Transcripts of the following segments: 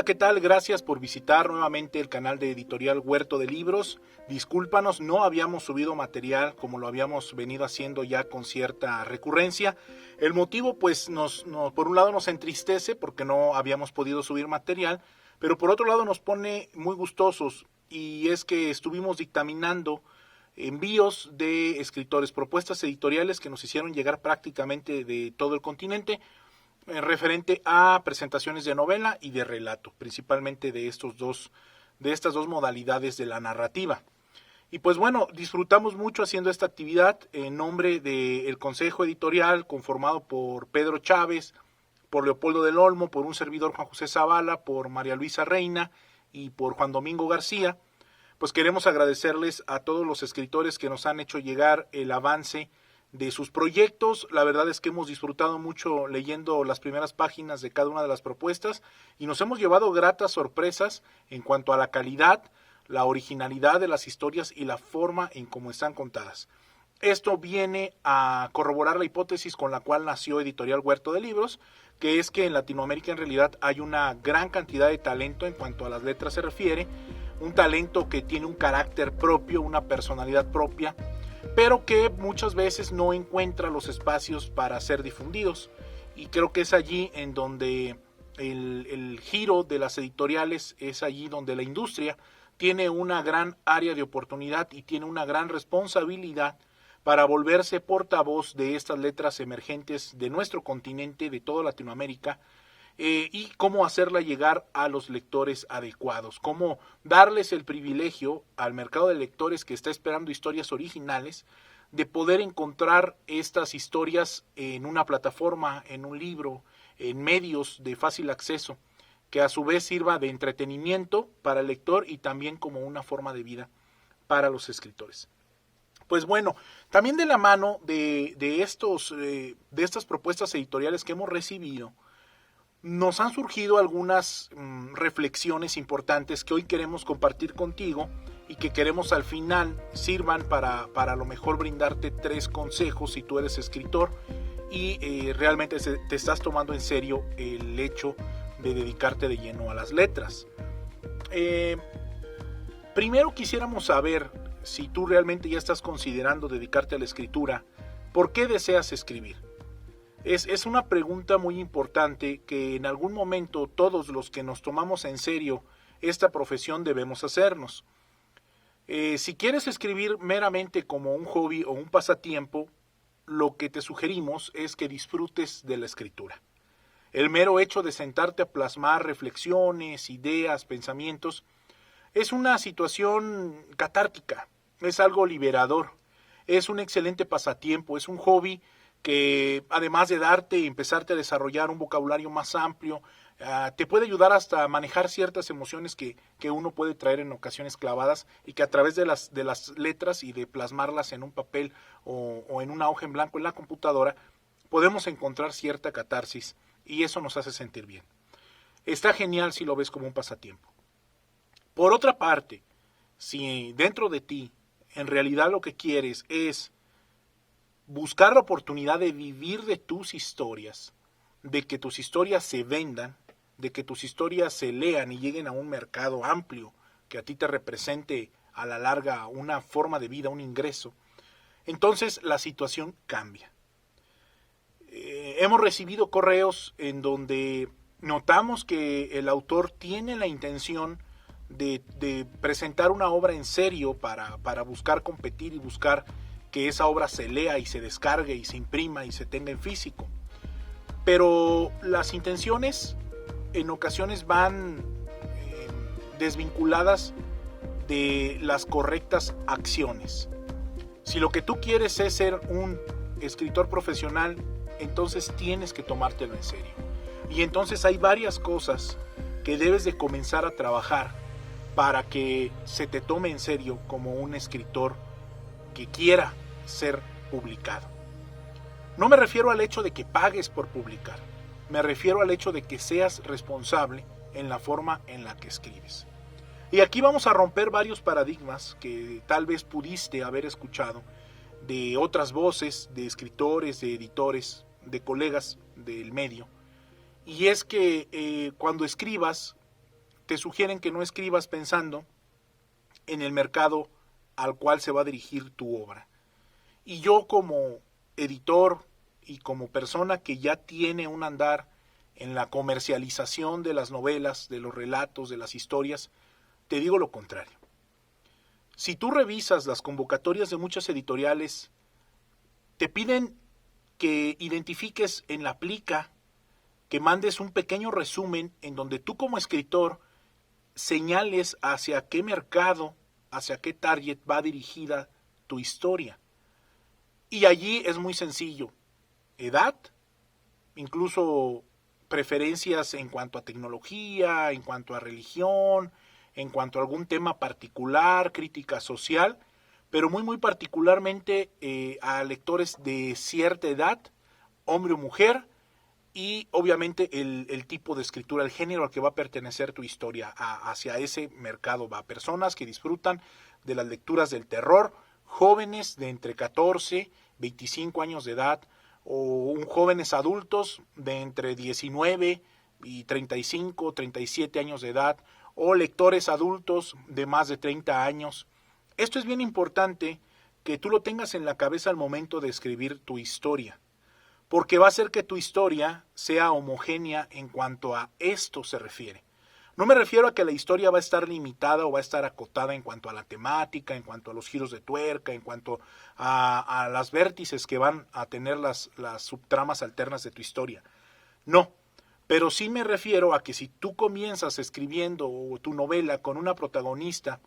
Hola, ¿qué tal? Gracias por visitar nuevamente el canal de Editorial Huerto de Libros. Discúlpanos, no habíamos subido material como lo habíamos venido haciendo ya con cierta recurrencia. El motivo, pues, por un lado nos entristece porque no habíamos podido subir material, pero por otro lado nos pone muy gustosos, y es que estuvimos dictaminando envíos de escritores, propuestas editoriales que nos hicieron llegar prácticamente de todo el continente, referente a presentaciones de novela y de relato, principalmente de estas dos modalidades de la narrativa. Y pues bueno, disfrutamos mucho haciendo esta actividad en nombre del Consejo Editorial, conformado por Pedro Chávez, por Leopoldo del Olmo, por un servidor Juan José Zavala, por María Luisa Reina y por Juan Domingo García. Pues queremos agradecerles a todos los escritores que nos han hecho llegar el avance de sus proyectos. La verdad es que hemos disfrutado mucho leyendo las primeras páginas de cada una de las propuestas y nos hemos llevado gratas sorpresas en cuanto a la calidad, la originalidad de las historias y la forma en cómo están contadas. Esto viene a corroborar la hipótesis con la cual nació Editorial Huerto de Libros, que es que en Latinoamérica en realidad hay una gran cantidad de talento en cuanto a las letras se refiere, un talento que tiene un carácter propio, una personalidad propia, pero que muchas veces no encuentra los espacios para ser difundidos. Y creo que es allí en donde el giro de las editoriales, es allí donde la industria tiene una gran área de oportunidad y tiene una gran responsabilidad para volverse portavoz de estas letras emergentes de nuestro continente, de toda Latinoamérica, y cómo hacerla llegar a los lectores adecuados, cómo darles el privilegio al mercado de lectores que está esperando historias originales, de poder encontrar estas historias en una plataforma, en un libro, en medios de fácil acceso, que a su vez sirva de entretenimiento para el lector y también como una forma de vida para los escritores. Pues bueno, también de la mano de estas propuestas editoriales que hemos recibido, nos han surgido algunas reflexiones importantes que hoy queremos compartir contigo y que queremos al final sirvan para a lo mejor brindarte 3 consejos si tú eres escritor y realmente te estás tomando en serio el hecho de dedicarte de lleno a las letras. Primero quisiéramos saber, si tú realmente ya estás considerando dedicarte a la escritura, ¿por qué deseas escribir? Es una pregunta muy importante que en algún momento todos los que nos tomamos en serio esta profesión debemos hacernos. Si quieres escribir meramente como un hobby o un pasatiempo, lo que te sugerimos es que disfrutes de la escritura. El mero hecho de sentarte a plasmar reflexiones, ideas, pensamientos, es una situación catártica, es algo liberador, es un excelente pasatiempo, es un hobby que además de darte y empezarte a desarrollar un vocabulario más amplio, te puede ayudar hasta a manejar ciertas emociones que uno puede traer en ocasiones clavadas y que a través de las letras y de plasmarlas en un papel o en una hoja en blanco en la computadora, podemos encontrar cierta catarsis y eso nos hace sentir bien. Está genial si lo ves como un pasatiempo. Por otra parte, si dentro de ti en realidad lo que quieres es buscar la oportunidad de vivir de tus historias, de que tus historias se vendan, de que tus historias se lean y lleguen a un mercado amplio, que a ti te represente a la larga una forma de vida, un ingreso, entonces la situación cambia. Hemos recibido correos en donde notamos que el autor tiene la intención de presentar una obra en serio para buscar competir y buscar que esa obra se lea y se descargue y se imprima y se tenga en físico. Pero las intenciones en ocasiones van desvinculadas de las correctas acciones. Si lo que tú quieres es ser un escritor profesional, entonces tienes que tomártelo en serio. Y entonces hay varias cosas que debes de comenzar a trabajar para que se te tome en serio como un escritor que quiera ser publicado. No me refiero al hecho de que pagues por publicar, me refiero al hecho de que seas responsable en la forma en la que escribes. Y aquí vamos a romper varios paradigmas que tal vez pudiste haber escuchado de otras voces, de escritores, de editores, de colegas del medio. Y es que cuando escribas, te sugieren que no escribas pensando en el mercado al cual se va a dirigir tu obra. Y yo como editor y como persona que ya tiene un andar en la comercialización de las novelas, de los relatos, de las historias, te digo lo contrario. Si tú revisas las convocatorias de muchas editoriales, te piden que identifiques en la plica, que mandes un pequeño resumen en donde tú como escritor señales hacia qué mercado, hacia qué target va dirigida tu historia. Y allí es muy sencillo. Edad, incluso preferencias en cuanto a tecnología, en cuanto a religión, en cuanto a algún tema particular, crítica social, pero muy particularmente a lectores de cierta edad, hombre o mujer, y obviamente el tipo de escritura, el género al que va a pertenecer tu historia. Hacia ese mercado va. Personas que disfrutan de las lecturas del terror, jóvenes de entre 14, 25 años de edad, o jóvenes adultos de entre 19 y 35, 37 años de edad, o lectores adultos de más de 30 años. Esto es bien importante que tú lo tengas en la cabeza al momento de escribir tu historia, porque va a hacer que tu historia sea homogénea en cuanto a esto se refiere. No me refiero a que la historia va a estar limitada o va a estar acotada en cuanto a la temática, en cuanto a los giros de tuerca, en cuanto a las vértices que van a tener las subtramas alternas de tu historia. No, pero sí me refiero a que si tú comienzas escribiendo tu novela con una protagonista,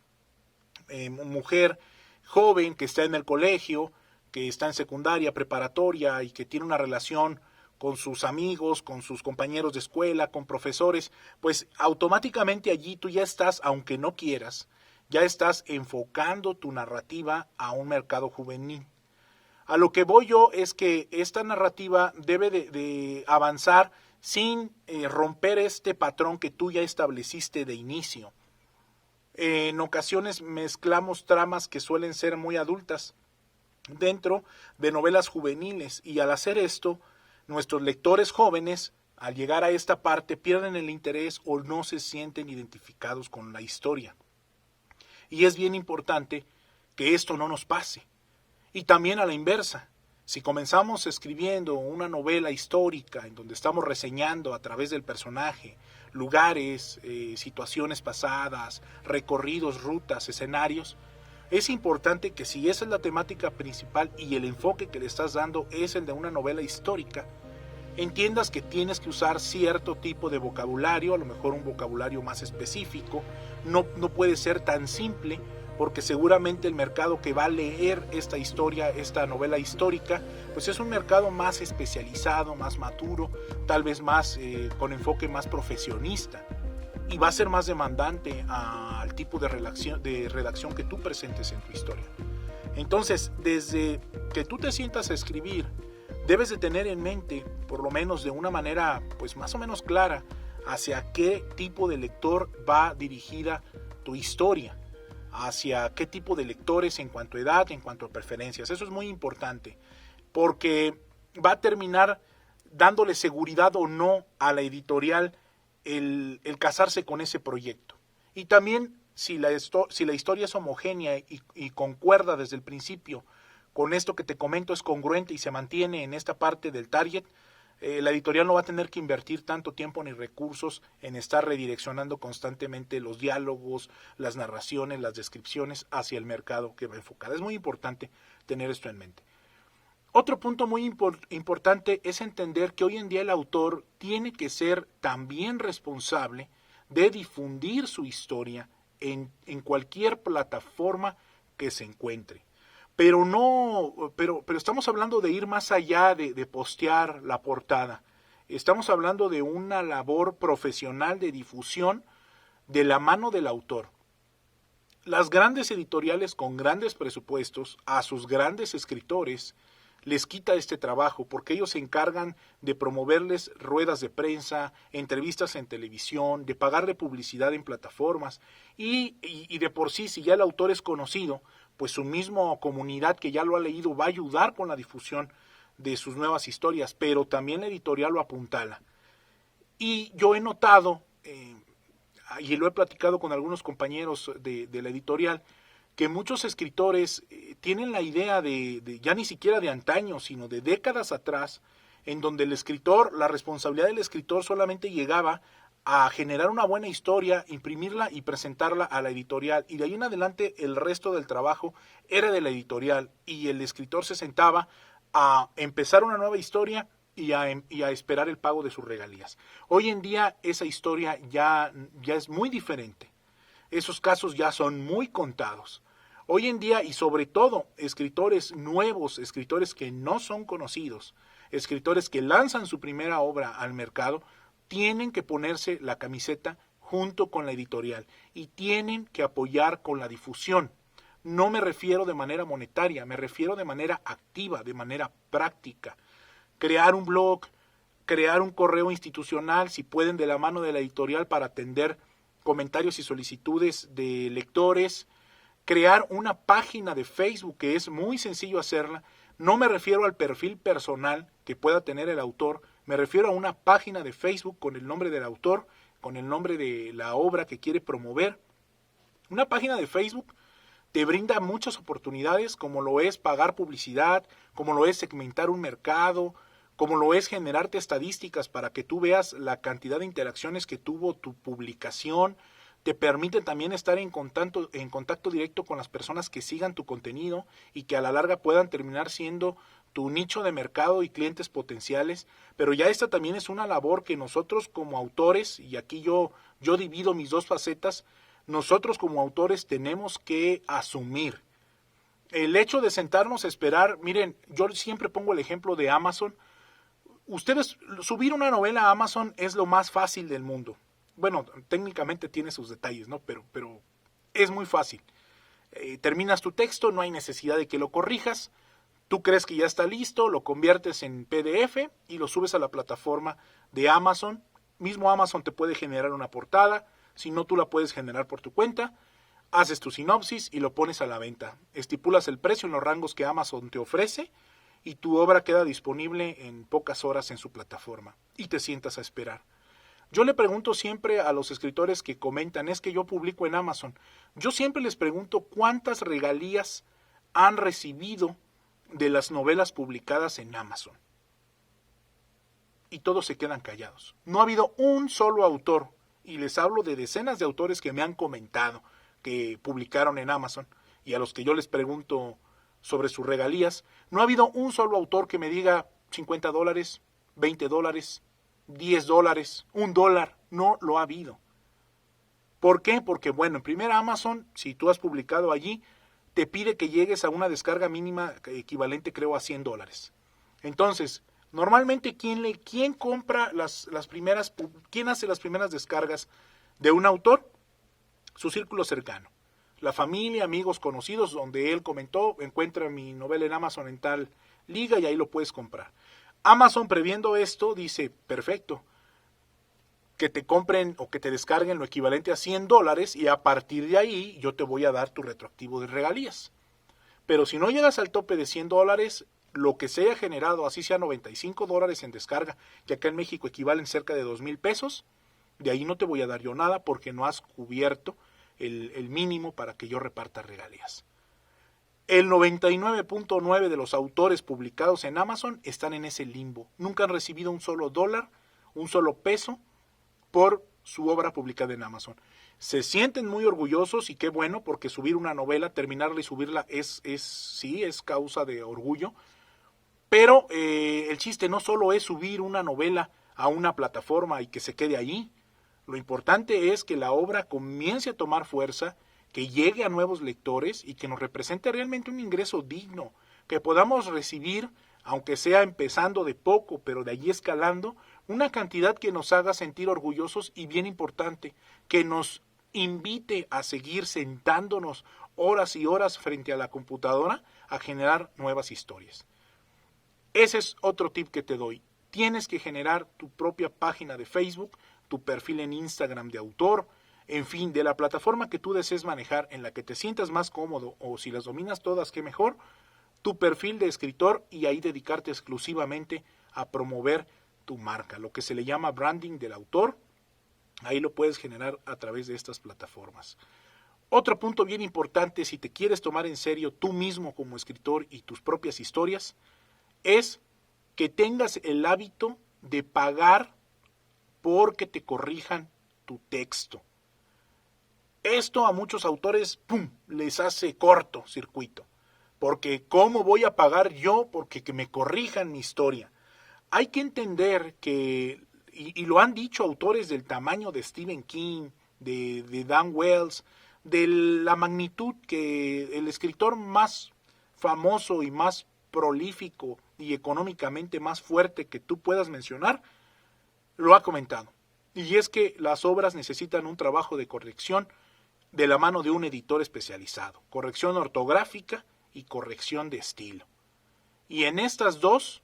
mujer joven que está en el colegio, que está en secundaria, preparatoria y que tiene una relación con sus amigos, con sus compañeros de escuela, con profesores, pues automáticamente allí tú ya estás, aunque no quieras, ya estás enfocando tu narrativa a un mercado juvenil. A lo que voy yo es que esta narrativa debe de avanzar sin romper este patrón que tú ya estableciste de inicio. En ocasiones mezclamos tramas que suelen ser muy adultas dentro de novelas juveniles, y al hacer esto, nuestros lectores jóvenes, al llegar a esta parte, pierden el interés o no se sienten identificados con la historia. Y es bien importante que esto no nos pase. Y también a la inversa, si comenzamos escribiendo una novela histórica en donde estamos reseñando a través del personaje lugares, situaciones pasadas, recorridos, rutas, escenarios, es importante que si esa es la temática principal y el enfoque que le estás dando es el de una novela histórica, entiendas que tienes que usar cierto tipo de vocabulario, a lo mejor un vocabulario más específico, no puede ser tan simple, porque seguramente el mercado que va a leer esta historia, esta novela histórica, pues es un mercado más especializado, más maduro, tal vez más con enfoque más profesionista, y va a ser más demandante al tipo de redacción que tú presentes en tu historia. Entonces, desde que tú te sientas a escribir, debes de tener en mente, por lo menos de una manera pues más o menos clara, hacia qué tipo de lector va dirigida tu historia, hacia qué tipo de lectores en cuanto a edad, en cuanto a preferencias. Eso es muy importante, porque va a terminar dándole seguridad o no a la editorial el casarse con ese proyecto. Y también si la historia es homogénea y concuerda desde el principio con esto que te comento, es congruente y se mantiene en esta parte del target, la editorial no va a tener que invertir tanto tiempo ni recursos en estar redireccionando constantemente los diálogos, las narraciones, las descripciones hacia el mercado que va enfocada. Es muy importante tener esto en mente. Otro punto muy importante es entender que hoy en día el autor tiene que ser también responsable de difundir su historia en cualquier plataforma que se encuentre. Pero estamos hablando de ir más allá de postear la portada. Estamos hablando de una labor profesional de difusión de la mano del autor. Las grandes editoriales con grandes presupuestos a sus grandes escritores les quita este trabajo, porque ellos se encargan de promoverles ruedas de prensa, entrevistas en televisión, de pagarle publicidad en plataformas, y de por sí, si ya el autor es conocido, pues su misma comunidad que ya lo ha leído va a ayudar con la difusión de sus nuevas historias, pero también la editorial lo apuntala. Y yo he notado, y lo he platicado con algunos compañeros de la editorial, que muchos escritores tienen la idea de ya ni siquiera de antaño, sino de décadas atrás, en donde el escritor, la responsabilidad del escritor solamente llegaba a generar una buena historia, imprimirla y presentarla a la editorial, y de ahí en adelante el resto del trabajo era de la editorial, y el escritor se sentaba a empezar una nueva historia y a esperar el pago de sus regalías. Hoy en día esa historia ya es muy diferente. Esos casos ya son muy contados. Hoy en día, y sobre todo, escritores nuevos, escritores que no son conocidos, escritores que lanzan su primera obra al mercado, tienen que ponerse la camiseta junto con la editorial y tienen que apoyar con la difusión. No me refiero de manera monetaria, me refiero de manera activa, de manera práctica. Crear un blog, crear un correo institucional, si pueden, de la mano de la editorial para atender comentarios y solicitudes de lectores, crear una página de Facebook, que es muy sencillo hacerla. No me refiero al perfil personal que pueda tener el autor, me refiero a una página de Facebook con el nombre del autor, con el nombre de la obra que quiere promover. Una página de Facebook te brinda muchas oportunidades, como lo es pagar publicidad, como lo es segmentar un mercado, como lo es generarte estadísticas para que tú veas la cantidad de interacciones que tuvo tu publicación. Te permite también estar en contacto directo con las personas que sigan tu contenido y que a la larga puedan terminar siendo tu nicho de mercado y clientes potenciales. Pero ya esta también es una labor que nosotros como autores, y aquí yo divido mis dos facetas, nosotros como autores tenemos que asumir. El hecho de sentarnos a esperar, miren, yo siempre pongo el ejemplo de Amazon. Ustedes, subir una novela a Amazon es lo más fácil del mundo. Bueno, técnicamente tiene sus detalles, ¿no? Pero es muy fácil. Terminas tu texto, no hay necesidad de que lo corrijas. Tú crees que ya está listo, lo conviertes en PDF y lo subes a la plataforma de Amazon. Mismo Amazon te puede generar una portada. Si no, tú la puedes generar por tu cuenta. Haces tu sinopsis y lo pones a la venta. Estipulas el precio en los rangos que Amazon te ofrece y tu obra queda disponible en pocas horas en su plataforma y te sientas a esperar. Yo le pregunto siempre a los escritores que comentan, es que yo publico en Amazon. Yo siempre les pregunto cuántas regalías han recibido de las novelas publicadas en Amazon. Y todos se quedan callados. No ha habido un solo autor, y les hablo de decenas de autores que me han comentado que publicaron en Amazon, y a los que yo les pregunto sobre sus regalías, no ha habido un solo autor que me diga $50, $20, $10, $1, no lo ha habido. ¿Por qué? Porque, bueno, en primera Amazon, si tú has publicado allí, te pide que llegues a una descarga mínima equivalente, creo, a $100. Entonces, normalmente, ¿quién compra quién hace las primeras descargas de un autor? Su círculo cercano. La familia, amigos, conocidos, donde él comentó, encuentra mi novela en Amazon en tal liga y ahí lo puedes comprar. Amazon, previendo esto, dice, perfecto, que te compren o que te descarguen lo equivalente a $100 y a partir de ahí yo te voy a dar tu retroactivo de regalías. Pero si no llegas al tope de $100, lo que se haya generado, así sea $95 en descarga, que acá en México equivalen cerca de $2,000, de ahí no te voy a dar yo nada porque no has cubierto el mínimo para que yo reparta regalías. El 99.9 de los autores publicados en Amazon están en ese limbo. Nunca han recibido un solo dólar, un solo peso por su obra publicada en Amazon. Se sienten muy orgullosos y qué bueno, porque subir una novela, terminarla y subirla es causa de orgullo. Pero el chiste no solo es subir una novela a una plataforma y que se quede allí. Lo importante es que la obra comience a tomar fuerza, que llegue a nuevos lectores y que nos represente realmente un ingreso digno, que podamos recibir, aunque sea empezando de poco, pero de allí escalando, una cantidad que nos haga sentir orgullosos y, bien importante, que nos invite a seguir sentándonos horas y horas frente a la computadora a generar nuevas historias. Ese es otro tip que te doy. Tienes que generar tu propia página de Facebook, tu perfil en Instagram de autor, en fin, de la plataforma que tú desees manejar, en la que te sientas más cómodo, o si las dominas todas, qué mejor, tu perfil de escritor, y ahí dedicarte exclusivamente a promover tu marca, lo que se le llama branding del autor, Ahí lo puedes generar a través de estas plataformas. Otro punto bien importante, si te quieres tomar en serio tú mismo como escritor y tus propias historias, es que tengas el hábito de pagar porque te corrijan tu texto. Esto a muchos autores, ¡pum!, les hace corto circuito. Porque ¿cómo voy a pagar yo porque que me corrijan mi historia? Hay que entender que, y lo han dicho autores del tamaño de Stephen King, de Dan Wells, de la magnitud que el escritor más famoso y más prolífico y económicamente más fuerte que tú puedas mencionar, lo ha comentado. Y es que las obras necesitan un trabajo de corrección de la mano de un editor especializado, corrección ortográfica y corrección de estilo. Y en estos dos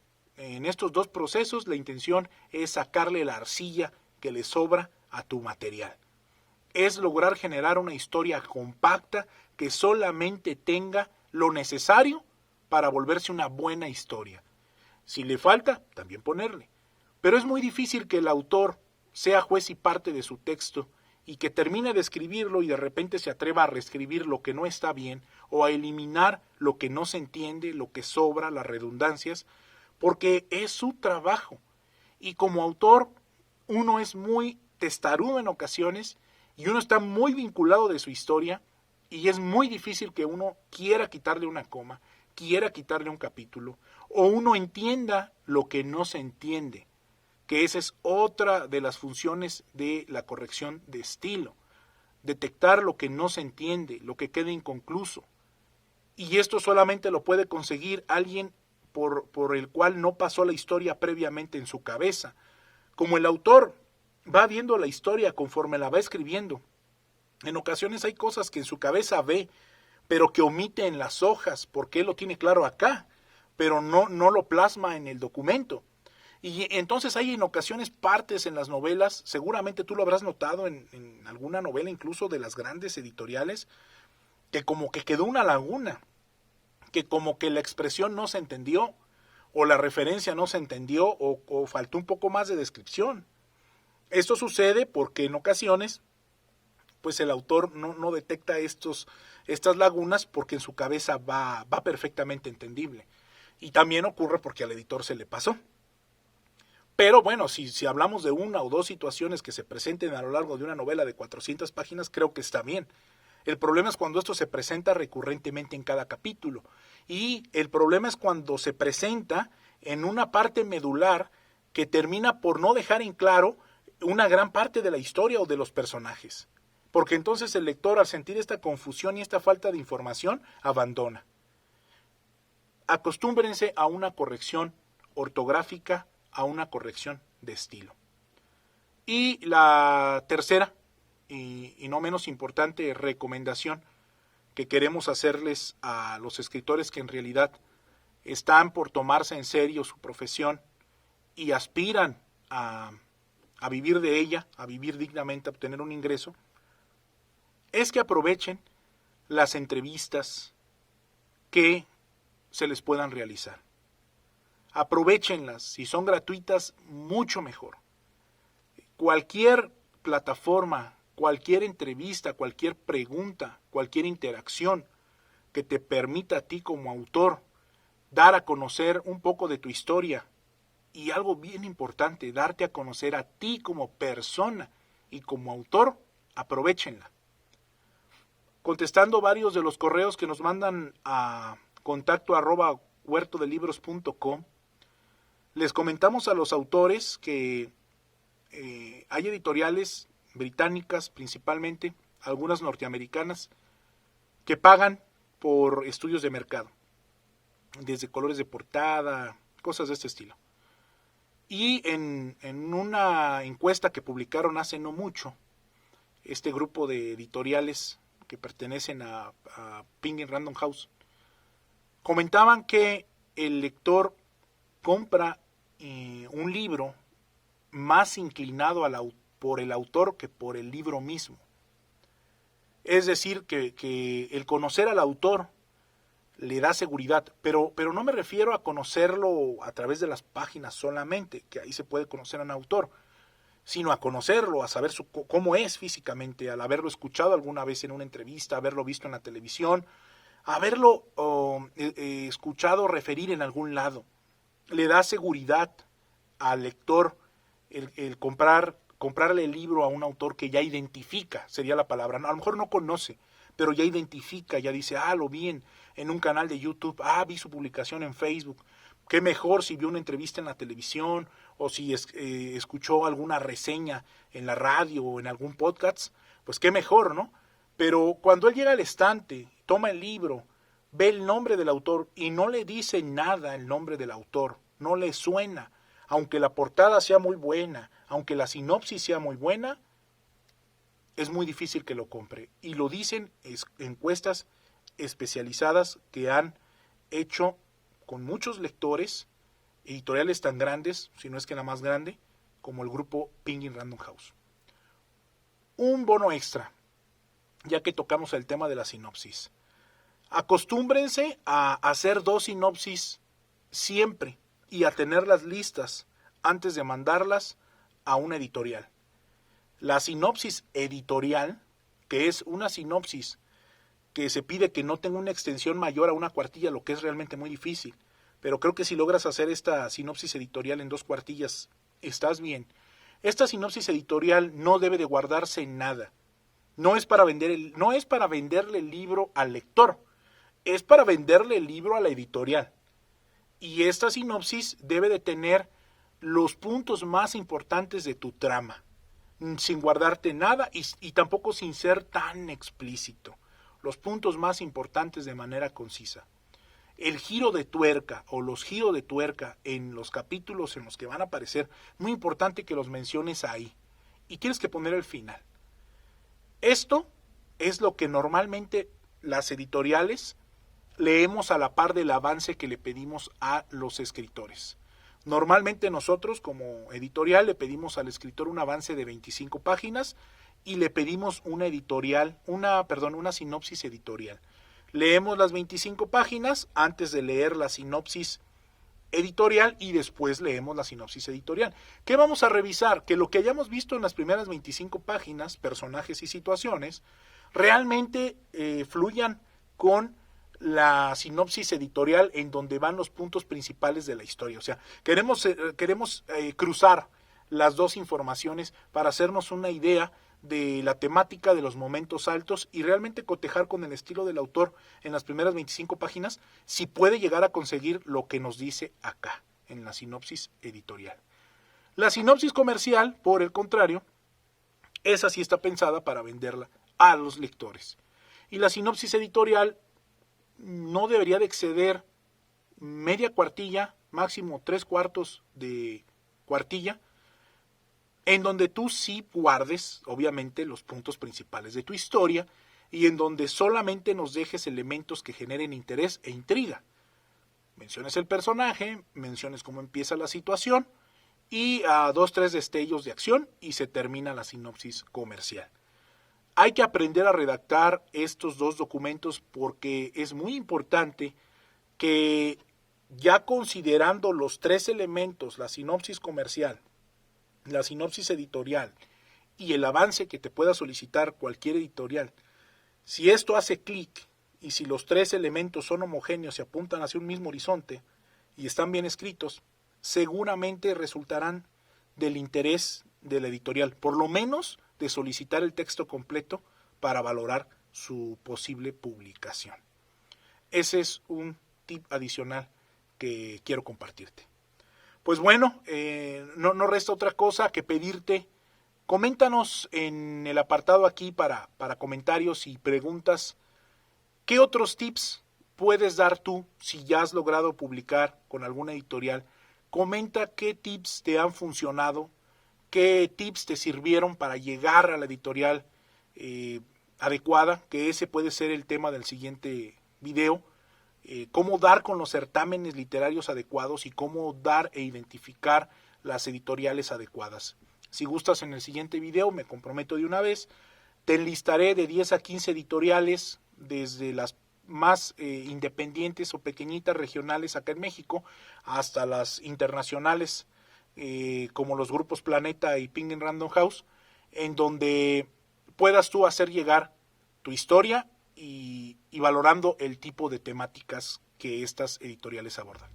procesos la intención es sacarle la arcilla que le sobra a tu material. Es lograr generar una historia compacta que solamente tenga lo necesario para volverse una buena historia. Si le falta, también ponerle. Pero es muy difícil que el autor sea juez y parte de su texto y que termine de escribirlo y de repente se atreva a reescribir lo que no está bien o a eliminar lo que no se entiende, lo que sobra, las redundancias, porque es su trabajo. Y como autor, uno es muy testarudo en ocasiones y uno está muy vinculado de su historia y es muy difícil que uno quiera quitarle una coma, quiera quitarle un capítulo o uno entienda lo que no se entiende, que esa es otra de las funciones de la corrección de estilo, detectar lo que no se entiende, lo que queda inconcluso. Y esto solamente lo puede conseguir alguien por el cual no pasó la historia previamente en su cabeza. Como el autor va viendo la historia conforme la va escribiendo, en ocasiones hay cosas que en su cabeza ve, pero que omite en las hojas, porque él lo tiene claro acá, pero no lo plasma en el documento. Y entonces hay en ocasiones partes en las novelas, seguramente tú lo habrás notado en alguna novela incluso de las grandes editoriales, que como que quedó una laguna, que como que la expresión no se entendió, o la referencia no se entendió, o faltó un poco más de descripción. Esto sucede porque en ocasiones pues el autor no detecta estas lagunas porque en su cabeza va perfectamente entendible. Y también ocurre porque al editor se le pasó. Pero bueno, si hablamos de una o dos situaciones que se presenten a lo largo de una novela de 400 páginas, creo que está bien. El problema es cuando esto se presenta recurrentemente en cada capítulo. Y el problema es cuando se presenta en una parte medular que termina por no dejar en claro una gran parte de la historia o de los personajes. Porque entonces el lector, al sentir esta confusión y esta falta de información, abandona. Acostúmbrense a una corrección ortográfica, a una corrección de estilo. Y la tercera, y no menos importante, recomendación que queremos hacerles a los escritores que en realidad están por tomarse en serio su profesión y aspiran a vivir de ella, a vivir dignamente, a obtener un ingreso, es que aprovechen las entrevistas que se les puedan realizar. Aprovéchenlas, si son gratuitas, mucho mejor. Cualquier plataforma, cualquier entrevista, cualquier pregunta, cualquier interacción que te permita a ti como autor dar a conocer un poco de tu historia y algo bien importante, darte a conocer a ti como persona y como autor, aprovéchenla. Contestando varios de los correos que nos mandan a contacto@huertodelibros.com, les comentamos a los autores que hay editoriales británicas principalmente, algunas norteamericanas, que pagan por estudios de mercado, desde colores de portada, cosas de este estilo. Y en una encuesta que publicaron hace no mucho, este grupo de editoriales que pertenecen a Penguin Random House, comentaban que el lector compra un libro más inclinado por el autor que por el libro mismo. Es decir, que el conocer al autor le da seguridad, pero no me refiero a conocerlo a través de las páginas solamente, que ahí se puede conocer a un autor, sino a conocerlo, a saber cómo es físicamente, al haberlo escuchado alguna vez en una entrevista, haberlo visto en la televisión, haberlo escuchado referir en algún lado. Le da seguridad al lector el comprarle el libro a un autor que ya identifica, sería la palabra. A lo mejor no conoce, pero ya identifica, ya dice, lo vi en un canal de YouTube, vi su publicación en Facebook. Qué mejor si vio una entrevista en la televisión o si escuchó alguna reseña en la radio o en algún podcast, pues qué mejor, ¿no? Pero cuando él llega al estante, toma el libro, ve el nombre del autor y no le dice nada el nombre del autor, no le suena, aunque la portada sea muy buena, aunque la sinopsis sea muy buena, es muy difícil que lo compre. Y lo dicen encuestas especializadas que han hecho con muchos lectores, editoriales tan grandes, si no es que la más grande, como el grupo Penguin Random House. Un bono extra, ya que tocamos el tema de la sinopsis. Acostúmbrense a hacer 2 sinopsis siempre y a tenerlas listas antes de mandarlas a una editorial. La sinopsis editorial, que es una sinopsis que se pide que no tenga una extensión mayor a una cuartilla, lo que es realmente muy difícil. Pero creo que si logras hacer esta sinopsis editorial en 2 cuartillas, estás bien. Esta sinopsis editorial no debe de guardarse en nada. No es para venderle el libro al lector, es para venderle el libro a la editorial. Y esta sinopsis debe de tener los puntos más importantes de tu trama, sin guardarte nada y tampoco sin ser tan explícito. Los puntos más importantes de manera concisa. El giro de tuerca o los giros de tuerca en los capítulos en los que van a aparecer, muy importante que los menciones ahí. Y tienes que poner el final. Esto es lo que normalmente las editoriales leemos a la par del avance que le pedimos a los escritores. Normalmente nosotros como editorial le pedimos al escritor un avance de 25 páginas y le pedimos una sinopsis editorial. Leemos las 25 páginas antes de leer la sinopsis editorial y después leemos la sinopsis editorial. ¿Qué vamos a revisar? Que lo que hayamos visto en las primeras 25 páginas, personajes y situaciones, realmente fluyan con la sinopsis editorial en donde van los puntos principales de la historia. O sea, queremos cruzar las 2 informaciones para hacernos una idea de la temática de los momentos altos y realmente cotejar con el estilo del autor en las primeras 25 páginas si puede llegar a conseguir lo que nos dice acá en la sinopsis editorial. La sinopsis comercial, por el contrario, esa sí está pensada para venderla a los lectores. Y la sinopsis editorial no debería de exceder media cuartilla, máximo 3/4 de cuartilla, en donde tú sí guardes, obviamente, los puntos principales de tu historia y en donde solamente nos dejes elementos que generen interés e intriga. Menciones el personaje, menciones cómo empieza la situación y 2-3 destellos de acción y se termina la sinopsis comercial. Hay que aprender a redactar estos 2 documentos porque es muy importante que ya considerando los 3 elementos, la sinopsis comercial, la sinopsis editorial y el avance que te pueda solicitar cualquier editorial, si esto hace clic y si los 3 elementos son homogéneos y apuntan hacia un mismo horizonte y están bien escritos, seguramente resultarán del interés de la editorial, por lo menos de solicitar el texto completo para valorar su posible publicación. Ese es un tip adicional que quiero compartirte. Pues bueno, no resta otra cosa que pedirte, coméntanos en el apartado aquí para comentarios y preguntas, ¿qué otros tips puedes dar tú si ya has logrado publicar con alguna editorial? Comenta qué tips te han funcionado, qué tips te sirvieron para llegar a la editorial adecuada, que ese puede ser el tema del siguiente video. Cómo dar con los certámenes literarios adecuados y cómo dar e identificar las editoriales adecuadas. Si gustas, en el siguiente video, me comprometo de una vez, te enlistaré de 10 a 15 editoriales, desde las más independientes o pequeñitas regionales acá en México hasta las internacionales como los grupos Planeta y Penguin Random House, en donde puedas tú hacer llegar tu historia y valorando el tipo de temáticas que estas editoriales abordan.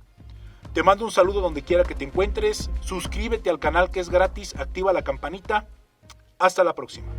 Te mando un saludo donde quiera que te encuentres, suscríbete al canal que es gratis, activa la campanita. Hasta la próxima.